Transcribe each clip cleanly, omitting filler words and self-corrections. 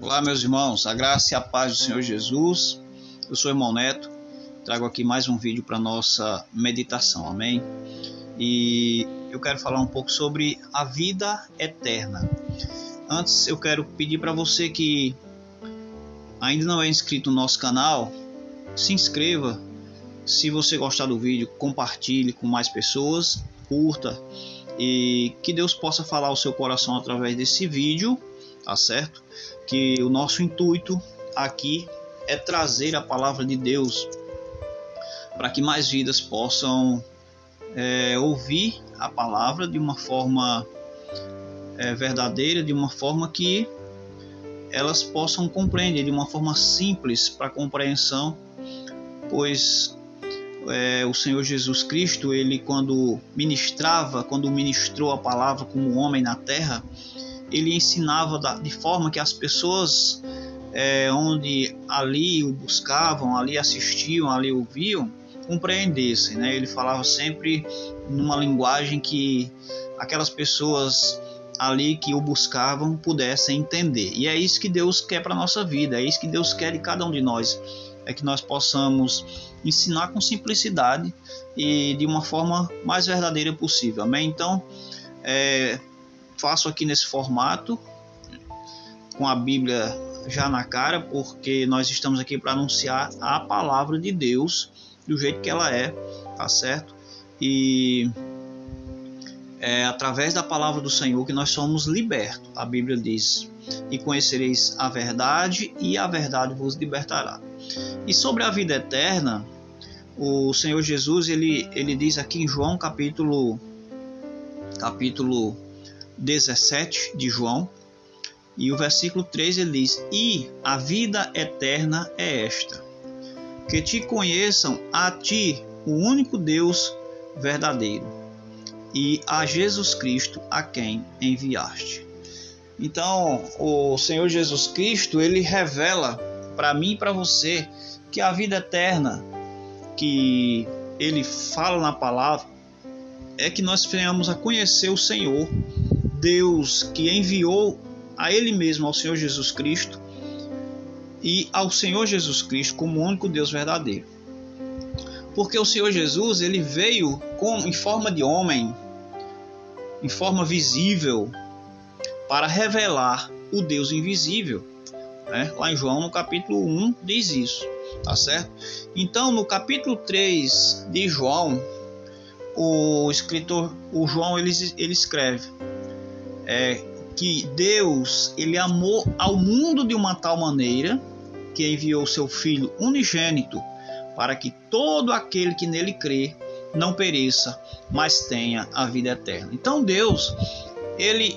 Olá, meus irmãos, a graça e a paz do Senhor Jesus. Eu sou o irmão Neto, trago aqui mais um vídeo para nossa meditação, amém? E eu quero falar um pouco sobre a vida eterna. Antes, eu quero pedir para você que ainda não é inscrito no nosso canal, se inscreva. Se você gostar do vídeo, compartilhe com mais pessoas, curta, e que Deus possa falar ao seu coração através desse vídeo, tá certo? Que o nosso intuito aqui é trazer a palavra de Deus para que mais vidas possam ouvir a palavra de uma forma verdadeira, de uma forma que elas possam compreender, de uma forma simples para compreensão, pois o Senhor Jesus Cristo, ele quando ministrou a palavra como homem na terra, ele ensinava de forma que as pessoas onde ali o buscavam, ali assistiam, ali ouviam, compreendessem, né? Ele falava sempre numa linguagem que aquelas pessoas ali que o buscavam pudessem entender. E é isso que Deus quer para a nossa vida, é isso que Deus quer de cada um de nós, é que nós possamos ensinar com simplicidade e de uma forma mais verdadeira possível, amém? Então, faço aqui nesse formato, com a Bíblia já na cara, porque nós estamos aqui para anunciar a palavra de Deus do jeito que ela é, tá certo? E é através da palavra do Senhor que nós somos libertos. A Bíblia diz: e conhecereis a verdade, e a verdade vos libertará. E sobre a vida eterna, o Senhor Jesus, ele diz aqui em João capítulo 17 de João, e o versículo 3 ele diz: e a vida eterna é esta, que te conheçam a ti, o único Deus verdadeiro, e a Jesus Cristo, a quem enviaste. Então, o Senhor Jesus Cristo, ele revela para mim e para você que a vida eterna que ele fala na palavra é que nós venhamos a conhecer o Senhor, Deus que enviou a Ele mesmo, ao Senhor Jesus Cristo, e ao Senhor Jesus Cristo como o único Deus verdadeiro. Porque o Senhor Jesus, ele veio em forma de homem, em forma visível, para revelar o Deus invisível, né? Lá em João, no capítulo 1, diz isso, tá certo? Então, no capítulo 3 de João, o escritor, o João, ele escreve que Deus, ele amou ao mundo de uma tal maneira que enviou seu Filho unigênito para que todo aquele que nele crê não pereça, mas tenha a vida eterna. Então Deus,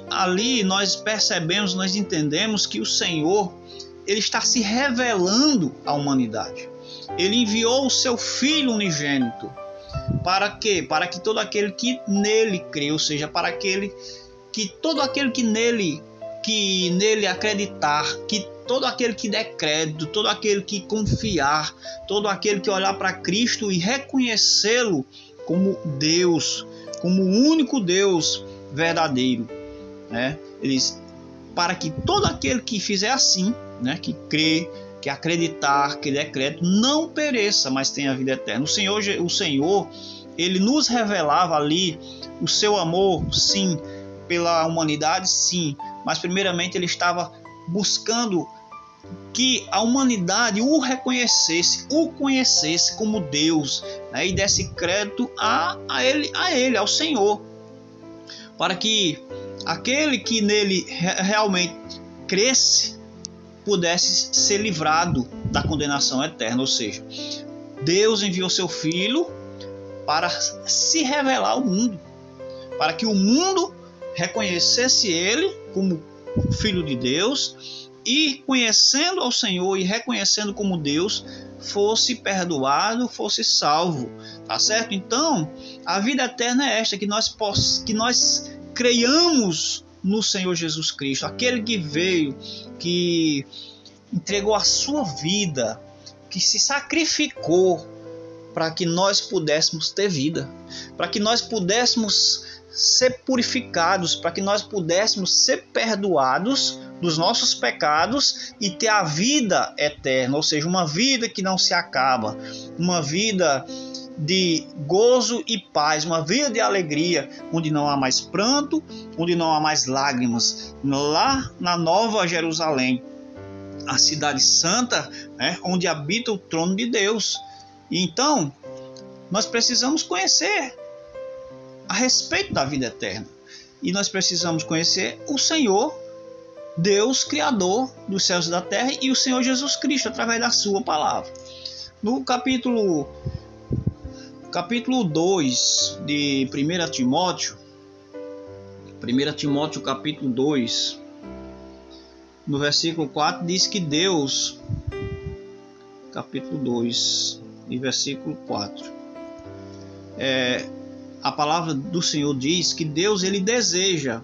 ali nós percebemos, nós entendemos que o Senhor, ele está se revelando à humanidade. Ele enviou o seu Filho unigênito. Para quê? Para que todo aquele que nele crê, ou seja, para todo aquele que nele acreditar, que todo aquele que der crédito, todo aquele que confiar, todo aquele que olhar para Cristo e reconhecê-lo como Deus, como o único Deus verdadeiro, né? Ele diz, para que todo aquele que fizer assim, né, que crê, que acreditar, que der crédito, não pereça, mas tenha a vida eterna. O Senhor, ele nos revelava ali o seu amor, sim, pela humanidade, sim, mas primeiramente ele estava buscando que a humanidade o reconhecesse, o conhecesse como Deus, né, e desse crédito a ele, ao Senhor, para que aquele que nele realmente cresce pudesse ser livrado da condenação eterna. Ou seja, Deus enviou seu Filho para se revelar ao mundo, para que o mundo reconhecesse ele como Filho de Deus e, conhecendo ao Senhor e reconhecendo como Deus, fosse perdoado, fosse salvo, tá certo? Então, a vida eterna é esta, que nós creiamos no Senhor Jesus Cristo, aquele que veio, que entregou a sua vida, que se sacrificou para que nós pudéssemos ter vida, para que nós pudéssemos ser purificados, para que nós pudéssemos ser perdoados dos nossos pecados e ter a vida eterna, ou seja, uma vida que não se acaba, uma vida de gozo e paz, uma vida de alegria, onde não há mais pranto, onde não há mais lágrimas, lá na Nova Jerusalém, a cidade santa, né, onde habita o trono de Deus. Então, nós precisamos conhecer a respeito da vida eterna. E nós precisamos conhecer o Senhor, Deus, Criador dos céus e da terra, e o Senhor Jesus Cristo, através da sua palavra. No capítulo 2 de 1 Timóteo, capítulo 2, no versículo 4, diz que Deus, capítulo 2, e versículo 4, a palavra do Senhor diz que Deus deseja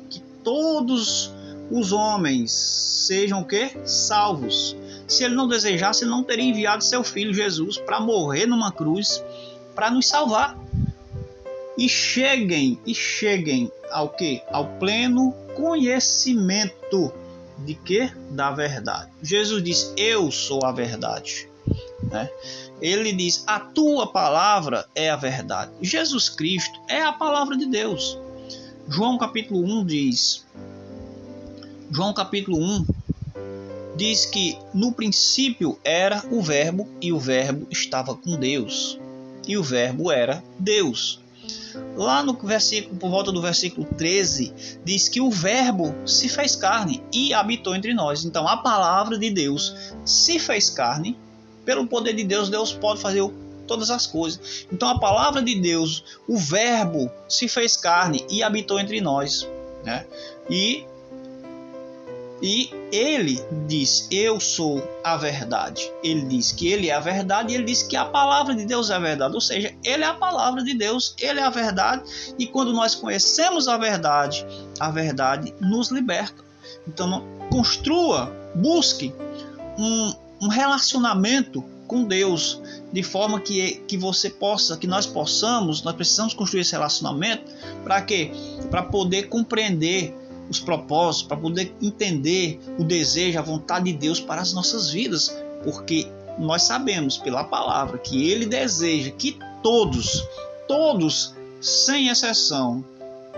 que todos os homens sejam o quê? Salvos. Se ele não desejasse, ele não teria enviado seu filho Jesus para morrer numa cruz para nos salvar. E cheguem ao quê? Ao pleno conhecimento de quê? Da verdade. Jesus diz: eu sou a verdade, né? Ele diz: a tua palavra é a verdade. Jesus Cristo é a palavra de Deus. João capítulo 1 diz que no princípio era o verbo, e o verbo estava com Deus, e o verbo era Deus. Lá no versículo, por volta do versículo 13, diz que o verbo se fez carne e habitou entre nós. Então a palavra de Deus se fez carne. Pelo poder de Deus, Deus pode fazer todas as coisas. Então a palavra de Deus, o verbo se fez carne e habitou entre nós, né? E ele diz: eu sou a verdade. Ele diz que ele é a verdade, e ele diz que a palavra de Deus é a verdade. Ou seja, ele é a palavra de Deus, ele é a verdade. E quando nós conhecemos a verdade nos liberta. Então busque um relacionamento com Deus, de forma que nós precisamos construir esse relacionamento. Para quê? Para poder compreender os propósitos, para poder entender o desejo, a vontade de Deus para as nossas vidas, porque nós sabemos pela palavra que ele deseja que todos, sem exceção,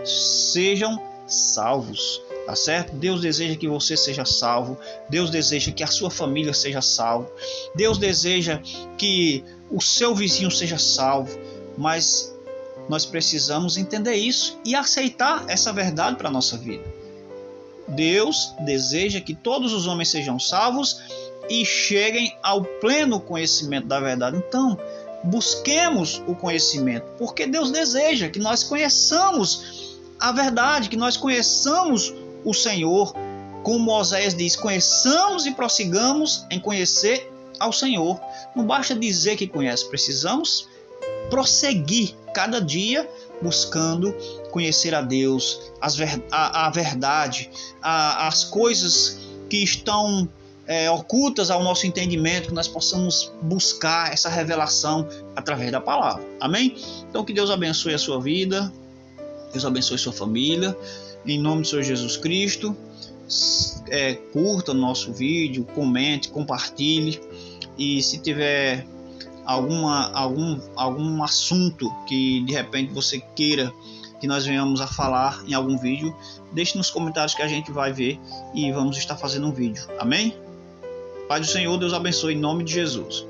sejam salvos. Tá certo? Deus deseja que você seja salvo. Deus deseja que a sua família seja salva. Deus deseja que o seu vizinho seja salvo. Mas nós precisamos entender isso e aceitar essa verdade para a nossa vida. Deus deseja que todos os homens sejam salvos e cheguem ao pleno conhecimento da verdade. Então, busquemos o conhecimento, porque Deus deseja que nós conheçamos a verdade, que nós conheçamos o Senhor. Como Oséias diz: conheçamos e prossigamos em conhecer ao Senhor. Não basta dizer que conhece, precisamos prosseguir cada dia buscando conhecer a Deus, a verdade, as coisas que estão ocultas ao nosso entendimento, que nós possamos buscar essa revelação através da palavra. Amém? Então que Deus abençoe a sua vida, Deus abençoe a sua família, em nome do Senhor Jesus Cristo. Curta o nosso vídeo, comente, compartilhe, e se tiver algum assunto que de repente você queira que nós venhamos a falar em algum vídeo, deixe nos comentários que a gente vai ver e vamos estar fazendo um vídeo. Amém? Pai do Senhor, Deus abençoe em nome de Jesus.